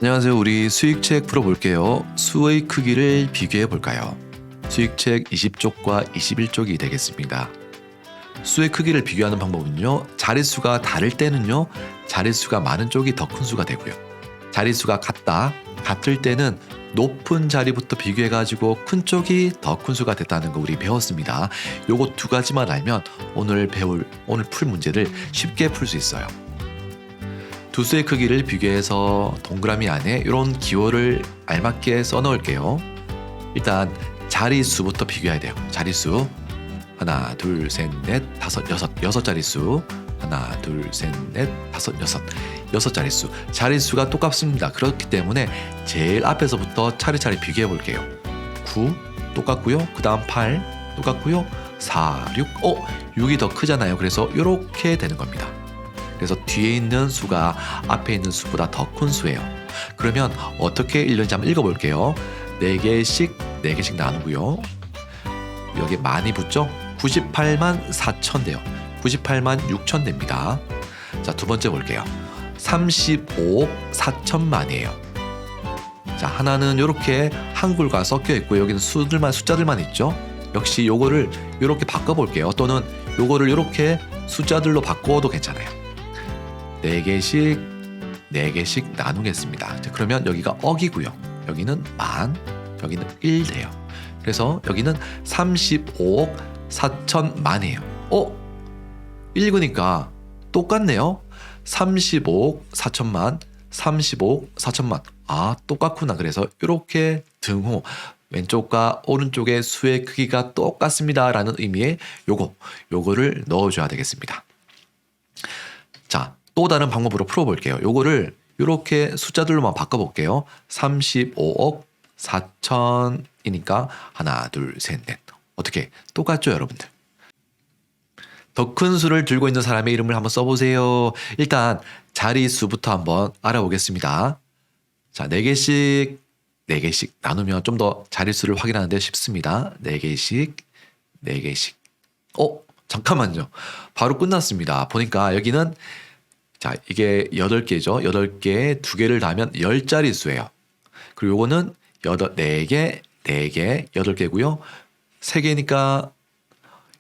안녕하세요. 우리 수익책 풀어볼게요. 수의 크기를 비교해 볼까요? 수익책 20쪽과 21쪽이 되겠습니다. 수의 크기를 비교하는 방법은요. 자릿수가 다를 때는요. 자릿수가 많은 쪽이 더 큰 수가 되고요. 자릿수가 같을 때는 높은 자리부터 비교해가지고 큰 쪽이 더 큰 수가 됐다는 거 우리 배웠습니다. 요거 두 가지만 알면 오늘 풀 문제를 쉽게 풀 수 있어요. 두 수의 크기를 비교해서 동그라미 안에 이런 기호를 알맞게 써놓을게요. 일단 자릿수부터 비교해야 돼요. 자릿수 하나, 둘, 셋, 넷, 다섯, 여섯 자릿수 하나, 둘, 셋, 넷, 다섯, 여섯 자릿수. 자릿수가 똑같습니다. 그렇기 때문에 제일 앞에서부터 차례차례 비교해 볼게요. 9 똑같고요. 그 다음 8 똑같고요. 4, 6, 6이 더 크잖아요. 그래서 이렇게 되는 겁니다. 그래서 뒤에 있는 수가 앞에 있는 수보다 더 큰 수예요. 그러면 어떻게 읽는지 한번 읽어볼게요. 4개씩 나누고요. 여기 많이 붙죠? 98만 4천 돼요. 98만 6천 됩니다. 자, 두 번째 볼게요. 35억 4천만이에요. 자, 하나는 이렇게 한글과 섞여 있고 여기는 숫자들만 있죠? 역시 요거를 이렇게 바꿔볼게요. 또는 요거를 이렇게 숫자들로 바꿔도 괜찮아요. 4개씩 나누겠습니다. 자, 그러면 여기가 억이고요. 여기는 만, 여기는 1 돼요. 그래서 여기는 35억 4천만이에요. 읽으니까 똑같네요. 35억 4천만, 35억 4천만. 아, 똑같구나. 그래서 이렇게 등호 왼쪽과 오른쪽의 수의 크기가 똑같습니다. 라는 의미의 요거를 넣어줘야 되겠습니다. 자, 또 다른 방법으로 풀어볼게요. 요거를 이렇게 숫자들로만 바꿔볼게요. 35억 4천이니까 하나, 둘, 셋, 넷. 어떻게? 똑같죠, 여러분들? 더 큰 수를 들고 있는 사람의 이름을 한번 써보세요. 일단 자릿수부터 한번 알아보겠습니다. 자, 4개씩 나누면 좀 더 자릿수를 확인하는데 쉽습니다. 4개씩. 잠깐만요. 바로 끝났습니다. 보니까 여기는 자, 이게 8개죠. 8개에 2개를 더하면 10자릿수예요. 그리고 요거는 4개, 8개고요. 3개니까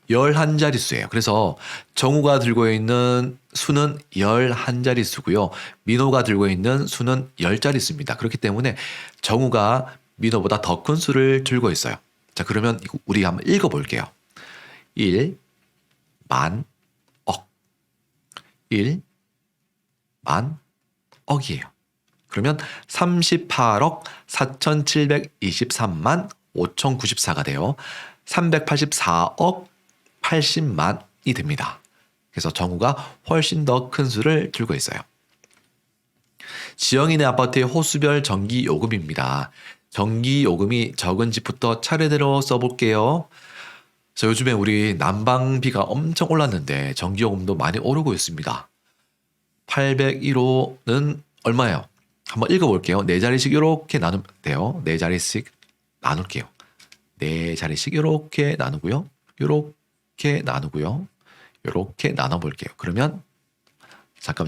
11자릿수예요. 그래서 정우가 들고 있는 수는 11자릿수고요. 민호가 들고 있는 수는 10자릿수입니다. 그렇기 때문에 정우가 민호보다 더 큰 수를 들고 있어요. 자, 그러면 우리 한번 읽어볼게요. 1, 만, 억. 1, 만, 억이에요. 그러면 38억 4,723만 5,094가 돼요. 384억 80만이 됩니다. 그래서 정우가 훨씬 더 큰 수를 들고 있어요. 지영이네 아파트의 호수별 전기요금입니다. 전기요금이 적은 집부터 차례대로 써볼게요. 자, 요즘에 우리 난방비가 엄청 올랐는데 전기요금도 많이 오르고 있습니다. 801호는 얼마예요? 한번 읽어볼게요. 4자리씩 이렇게 나누면 돼요. 4자리씩 나눌게요. 4자리씩 이렇게 나누고요. 이렇게 나누고요. 이렇게 나눠볼게요. 그러면 잠깐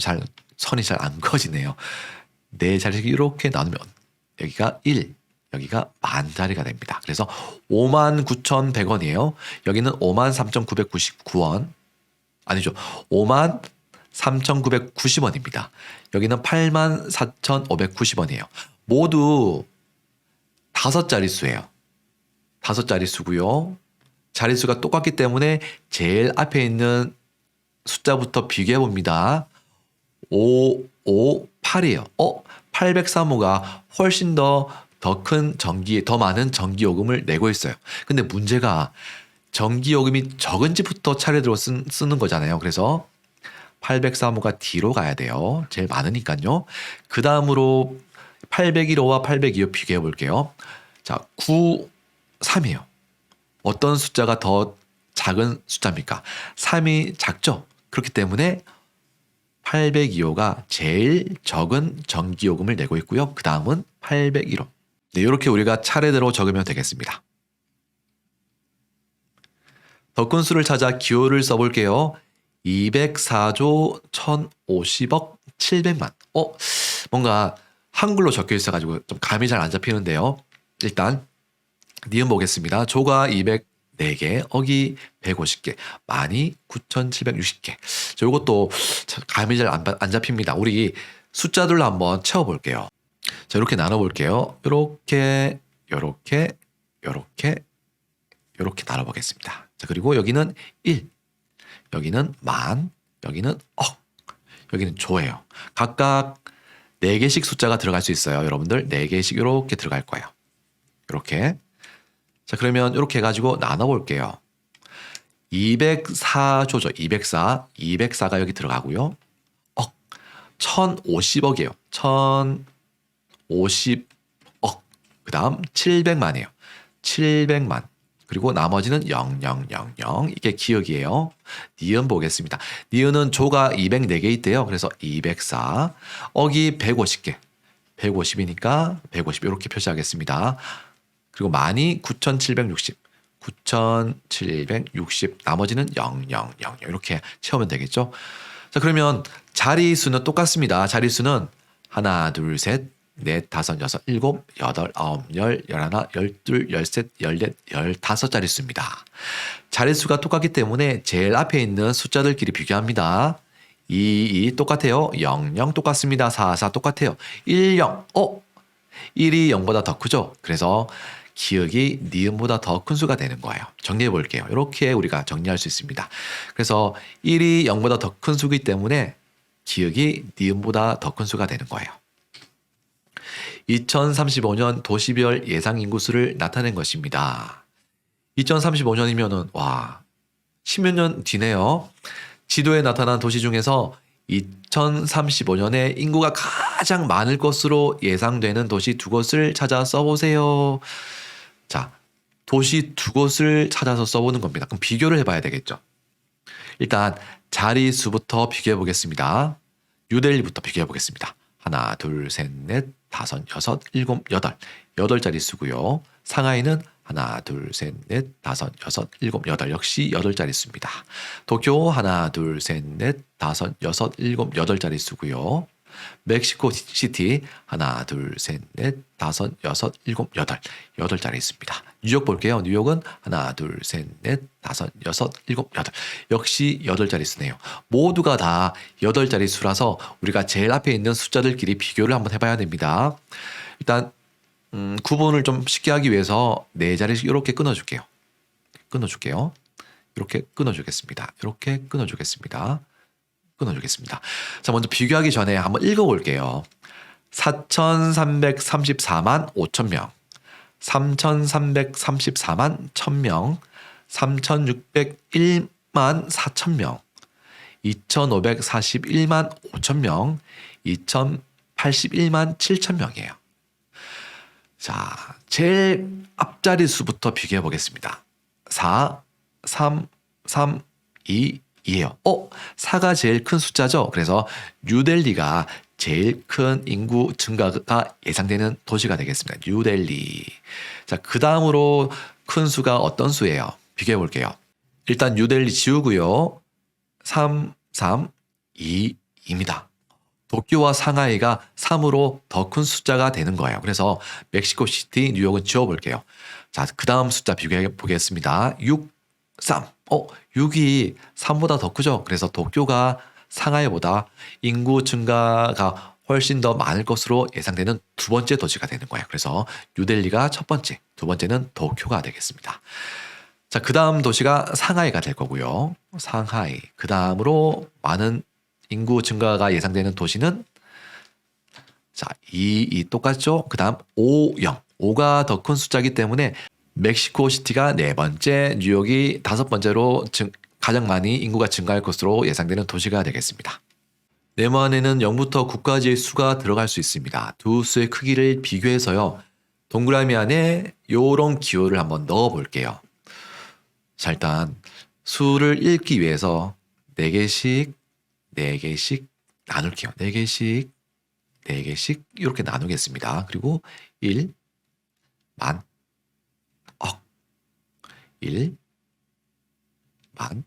선이 잘 안 그어지네요. 4자리씩 이렇게 나누면 여기가 1, 여기가 만자리가 됩니다. 그래서 59,100원이에요. 여기는 53,999원. 아니죠. 53,990원입니다. 여기는 84,590원이에요. 모두 5자릿수예요. 5자릿수고요. 자릿수가 똑같기 때문에 제일 앞에 있는 숫자부터 비교해 봅니다. 558이에요. 803호가 훨씬 더 많은 전기요금을 내고 있어요. 근데 문제가 전기요금이 적은 집부터 차례대로 쓰는 거잖아요. 그래서 803호가 뒤로 가야 돼요. 제일 많으니까요. 그 다음으로 801호와 802호 비교해 볼게요. 자, 93이에요. 어떤 숫자가 더 작은 숫자입니까? 3이 작죠. 그렇기 때문에 802호가 제일 적은 전기요금을 내고 있고요. 그 다음은 801호. 네, 이렇게 우리가 차례대로 적으면 되겠습니다. 더 큰 수를 찾아 기호를 써볼게요. 204조 1,050억 700만. 뭔가 한글로 적혀 있어가지고 좀 감이 잘 안 잡히는데요. 일단 니은 보겠습니다. 조가 204개, 억이 150개, 만이 9,760개. 자, 이것도 감이 잘 안 잡힙니다. 우리 숫자들로 한번 채워볼게요. 자, 이렇게 나눠볼게요. 이렇게, 요렇게, 요렇게, 요렇게 나눠보겠습니다. 자, 그리고 여기는 1, 여기는 만, 여기는 억, 여기는 조예요. 각각 4개씩 숫자가 들어갈 수 있어요. 여러분들 4개씩 이렇게 들어갈 거예요. 이렇게. 자, 그러면 이렇게 해가지고 나눠볼게요. 204조죠. 204. 204가 여기 들어가고요. 억. 1050억이에요. 1050억. 그 다음 700만이에요. 700만. 그리고 나머지는 0000. 이게 기억이에요. 니은 보겠습니다. 니은은 조가 204개 있대요. 그래서 204. 억이 150개. 150이니까 150 이렇게 표시하겠습니다. 그리고 만이 9,760. 9,760. 나머지는 0000. 이렇게 채우면 되겠죠. 자, 그러면 자리수는 똑같습니다. 자리수는 하나, 둘, 셋, 넷, 다섯, 여섯, 일곱, 여덟, 아홉, 열, 열하나, 열둘, 열셋, 열넷, 15자릿수입니다. 자릿수가 똑같기 때문에 제일 앞에 있는 숫자들끼리 비교합니다. 2 똑같아요. 00 똑같습니다. 4 똑같아요. 10. 1이 0보다 더 크죠. 그래서 기억이 니은보다 더 큰 수가 되는 거예요. 정리해 볼게요. 이렇게 우리가 정리할 수 있습니다. 그래서 1이 0보다 더 큰 수이기 때문에 기억이 니은보다 더 큰 수가 되는 거예요. 2035년 도시별 예상 인구수를 나타낸 것입니다. 2035년이면은 와, 10여 년 뒤네요. 지도에 나타난 도시 중에서 2035년에 인구가 가장 많을 것으로 예상되는 도시 2곳을 찾아 써보세요. 자, 도시 2곳을 찾아서 써보는 겁니다. 그럼 비교를 해봐야 되겠죠. 일단 자리수부터 비교해 보겠습니다. 뉴델리부터 비교해 보겠습니다. 하나, 둘, 셋, 넷, 다섯, 여섯, 일곱, 여덟. 8자릿수고요. 상하이는 하나, 둘, 셋, 넷, 다섯, 여섯, 일곱, 여덟. 역시 8자릿수입니다. 도쿄 하나, 둘, 셋, 넷, 다섯, 여섯, 일곱, 8자릿수고요. 멕시코 시티 하나, 둘, 셋, 넷, 다섯, 여섯, 일곱, 여덟. 8자릿수입니다. 뉴욕 볼게요. 뉴욕은 하나, 둘, 셋, 넷, 다섯, 여섯, 일곱, 여덟. 역시 8자릿수네요. 모두가 다 8자릿수라서 우리가 제일 앞에 있는 숫자들끼리 비교를 한번 해봐야 됩니다. 일단 구분을 좀 쉽게 하기 위해서 4자리씩 이렇게 끊어줄게요. 이렇게 끊어주겠습니다. 이렇게 끊어주겠습니다. 자, 먼저 비교하기 전에 한번 읽어볼게요. 4,334만 5천명, 3,334만 1,000명, 3,601만 4천명, 2,541만 5천명, 2,081만 7천명이에요. 자, 제일 앞자리 수부터 비교해 보겠습니다. 4, 3, 3, 2, 2예요. 4가 제일 큰 숫자죠. 그래서 뉴델리가 제일 큰 인구 증가가 예상되는 도시가 되겠습니다. 뉴델리. 자, 그 다음으로 큰 수가 어떤 수예요? 비교해 볼게요. 일단 뉴델리 지우고요. 3, 3, 2, 2입니다. 도쿄와 상하이가 3으로 더 큰 숫자가 되는 거예요. 그래서 멕시코 시티, 뉴욕은 지워볼게요. 자, 그 다음 숫자 비교해 보겠습니다. 6, 3. 6이 3보다 더 크죠. 그래서 도쿄가 상하이보다 인구 증가가 훨씬 더 많을 것으로 예상되는 2번째 도시가 되는 거예요. 그래서 뉴델리가 첫 번째, 2번째는 도쿄가 되겠습니다. 자, 그 다음 도시가 상하이가 될 거고요. 상하이. 그 다음으로 많은 인구 증가가 예상되는 도시는 자, 2 똑같죠? 그 다음 5, 0. 5가 더 큰 숫자이기 때문에 멕시코 시티가 4번째, 뉴욕이 5번째로 가장 많이 인구가 증가할 것으로 예상되는 도시가 되겠습니다. 네모안에는 0부터 9까지의 수가 들어갈 수 있습니다. 두 수의 크기를 비교해서요. 동그라미 안에 이런 기호를 한번 넣어 볼게요. 자, 일단 수를 읽기 위해서 4개씩 나눌게요. 4개씩 이렇게 나누겠습니다. 그리고 1, 만, 억, 1, 만,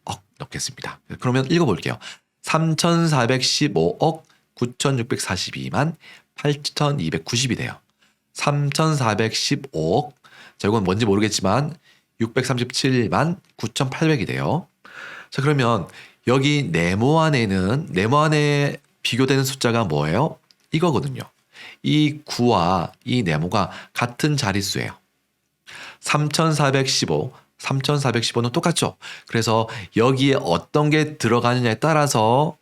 억 넣겠습니다. 그러면 읽어볼게요. 3,415억 9,642만 8,290이 돼요. 3,415억. 자, 이건 뭔지 모르겠지만 637만 9,800이 돼요. 자, 그러면 여기 네모안에 비교되는 숫자가 뭐예요? 이거거든요. 이 9와 이 네모가 같은 자릿수예요. 3,415는 똑같죠. 그래서 여기에 어떤 게 들어가느냐에 따라서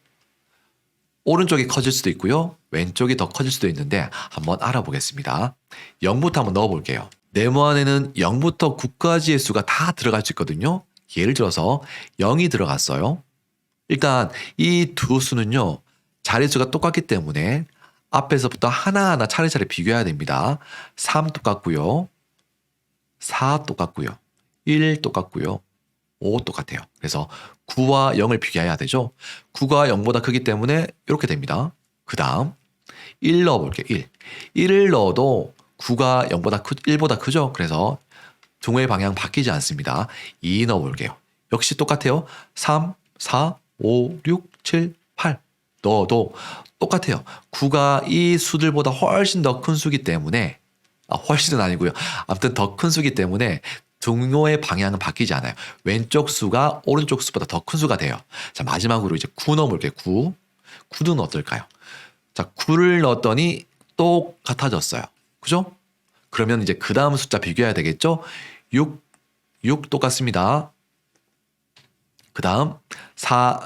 오른쪽이 커질 수도 있고요. 왼쪽이 더 커질 수도 있는데 한번 알아보겠습니다. 0부터 한번 넣어볼게요. 네모안에는 0부터 9까지의 수가 다 들어갈 수 있거든요. 예를 들어서 0이 들어갔어요. 일단 이 두 수는요. 자릿수가 똑같기 때문에 앞에서부터 하나하나 차례차례 비교해야 됩니다. 3 똑같고요. 4 똑같고요. 1 똑같고요. 5 똑같아요. 그래서 9와 0을 비교해야 되죠. 9가 0보다 크기 때문에 이렇게 됩니다. 그 다음 1 넣어볼게요. 1. 1을 넣어도 9가 1보다 크죠. 그래서 등호의 방향 바뀌지 않습니다. 2 넣어볼게요. 역시 똑같아요. 3, 4, 5, 6, 7, 8 넣어도 똑같아요. 9가 이 수들보다 훨씬 더 큰 수기 때문에 훨씬은 아니고요. 아무튼 더 큰 수기 때문에 등호의 방향은 바뀌지 않아요. 왼쪽 수가 오른쪽 수보다 더 큰 수가 돼요. 자, 마지막으로 이제 9 넣어볼게요. 9는 어떨까요? 자, 9를 넣었더니 똑같아졌어요. 그죠? 그러면 이제 그 다음 숫자 비교해야 되겠죠? 6 똑같습니다. 그 다음 4,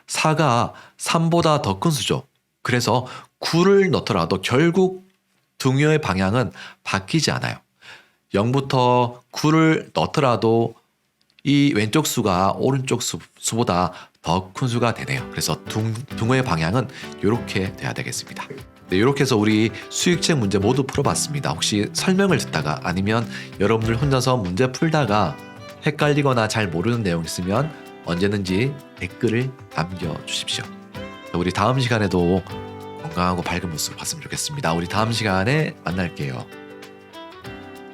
4가 3보다 더 큰 수죠. 그래서 9를 넣더라도 결국 등호의 방향은 바뀌지 않아요. 0부터 9를 넣더라도 이 왼쪽 수가 오른쪽 수보다 더 큰 수가 되네요. 그래서 등호의 방향은 이렇게 돼야 되겠습니다. 네, 이렇게 해서 우리 수익책 문제 모두 풀어봤습니다. 혹시 설명을 듣다가 아니면 여러분들 혼자서 문제 풀다가 헷갈리거나 잘 모르는 내용 있으면 언제든지 댓글을 남겨주십시오. 우리 다음 시간에도 건강하고 밝은 모습 봤으면 좋겠습니다. 우리 다음 시간에 만날게요.